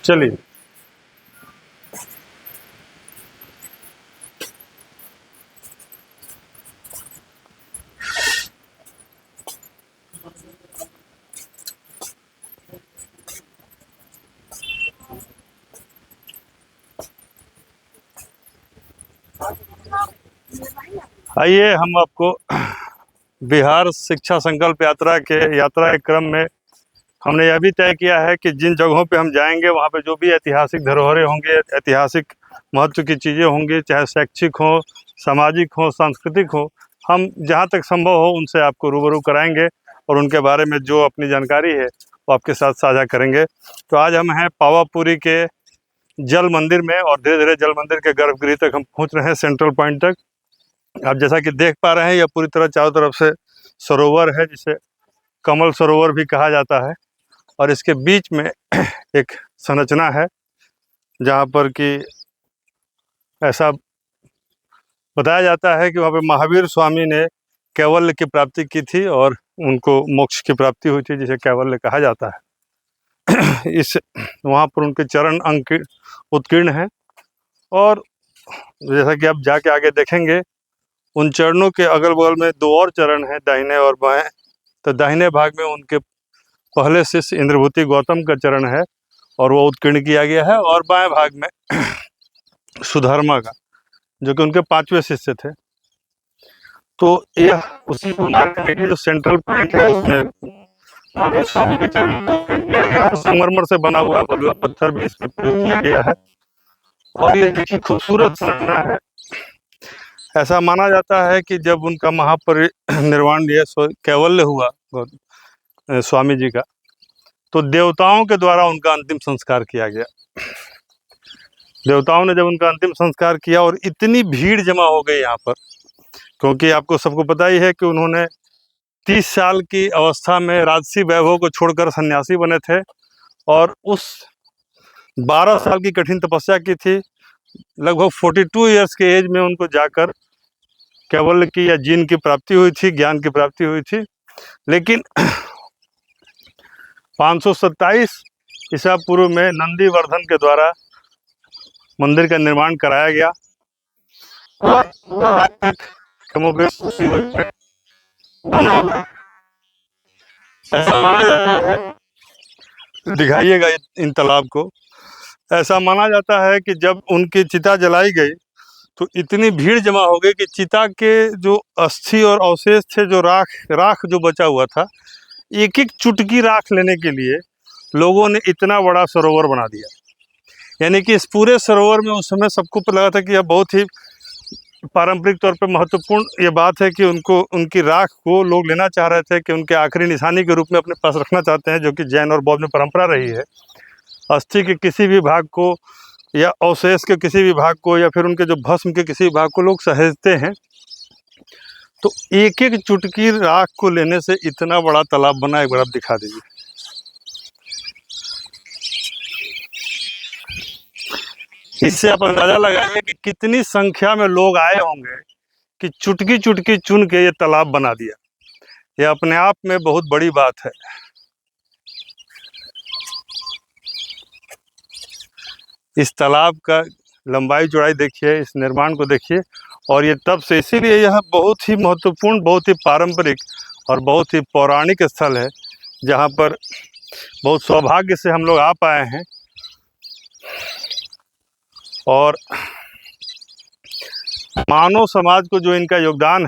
चलिए, आइए हम आपको बिहार शिक्षा संकल्प यात्रा के क्रम में हमने यह भी तय किया है कि जिन जगहों पे हम जाएंगे वहाँ पे जो भी ऐतिहासिक धरोहरें होंगे, ऐतिहासिक महत्व की चीज़ें होंगी, चाहे शैक्षिक हो, सामाजिक हो, सांस्कृतिक हो, हम जहाँ तक संभव हो उनसे आपको रूबरू कराएंगे और उनके बारे में जो अपनी जानकारी है वो आपके साथ साझा करेंगे। तो आज हम हैं पावापुरी के जल मंदिर में और धीरे धीरे जल मंदिर के गर्भगृह तक हम पहुँच रहे हैं, सेंट्रल पॉइंट तक। आप जैसा कि देख पा रहे हैं यह पूरी तरह चारों तरफ से सरोवर है, जिसे कमल सरोवर भी कहा जाता है, और इसके बीच में एक संरचना है जहाँ पर कि ऐसा बताया जाता है कि वहाँ पे महावीर स्वामी ने कैवल्य की प्राप्ति की थी और उनको मोक्ष की प्राप्ति हुई थी, जिसे कैवल्य कहा जाता है। इस वहाँ पर उनके चरण उत्कीर्ण हैं और जैसा कि आप जाके आगे देखेंगे उन चरणों के अगल बगल में दो और चरण हैं, दाहिने और बाएं। तो दाहिने भाग में उनके पहले शिष्य इंद्रभूति गौतम का चरण है और वो उत्कीर्ण किया गया है, और बाएं भाग में सुधर्मा का, जो कि उनके 5वें शिष्य थे। तो यह उसी जो सेंट्रल पॉइंट है उसमें संगमरमर से बना हुआ बलुआ पत्थर भी इसमें प्रयोग किया गया है और ये देखिए खूबसूरत संरचना है। ऐसा माना जाता है कि जब उनका महापरिनिर्वाण कैवल्य हुआ स्वामी जी का, तो देवताओं के द्वारा उनका अंतिम संस्कार किया गया। देवताओं ने जब उनका अंतिम संस्कार किया और इतनी भीड़ जमा हो गई यहाँ पर, क्योंकि आपको सबको पता ही है कि उन्होंने 30 साल की अवस्था में राजसी वैभव को छोड़कर सन्यासी बने थे और उस 12 साल की कठिन तपस्या की थी। लगभग 42 इयर्स के एज में उनको जाकर कैवल्य की या जीन की प्राप्ति हुई थी, ज्ञान की प्राप्ति हुई थी। लेकिन 527 ईसा पूर्व में नंदीवर्धन के द्वारा मंदिर का निर्माण कराया गया दिखाइएगा इन तालाब को। ऐसा माना जाता है कि जब उनकी चिता जलाई गई तो इतनी भीड़ जमा हो गई कि चिता के जो अस्थि और अवशेष थे, जो राख जो बचा हुआ था, एक एक चुटकी राख लेने के लिए लोगों ने इतना बड़ा सरोवर बना दिया। यानी कि इस पूरे सरोवर में उस समय सबको पता लगा था कि यह बहुत ही पारंपरिक तौर पे महत्वपूर्ण ये बात है कि उनकी राख को लोग लेना चाह रहे थे कि उनके आखिरी निशानी के रूप में अपने पास रखना चाहते हैं, जो कि जैन और बौद्ध में परंपरा रही है। अस्थि के किसी भी भाग को या अवशेष के किसी भी भाग को या फिर उनके जो भस्म के किसी भी भाग को लोग सहेजते हैं। तो एक एक चुटकी राख को लेने से इतना बड़ा तालाब बना, एक बार आप दिखा दीजिए। इससे आप अंदाजा लगाइए कि कितनी संख्या में लोग आए होंगे कि चुटकी चुटकी चुन के ये तालाब बना दिया। यह अपने आप में बहुत बड़ी बात है। इस तालाब का लंबाई चौड़ाई देखिए, इस निर्माण को देखिए, और ये तब से, इसीलिए यह बहुत ही महत्वपूर्ण, बहुत ही पारंपरिक और बहुत ही पौराणिक स्थल है, जहाँ पर बहुत सौभाग्य से हम लोग आ पाए हैं। और मानव समाज को जो इनका योगदान है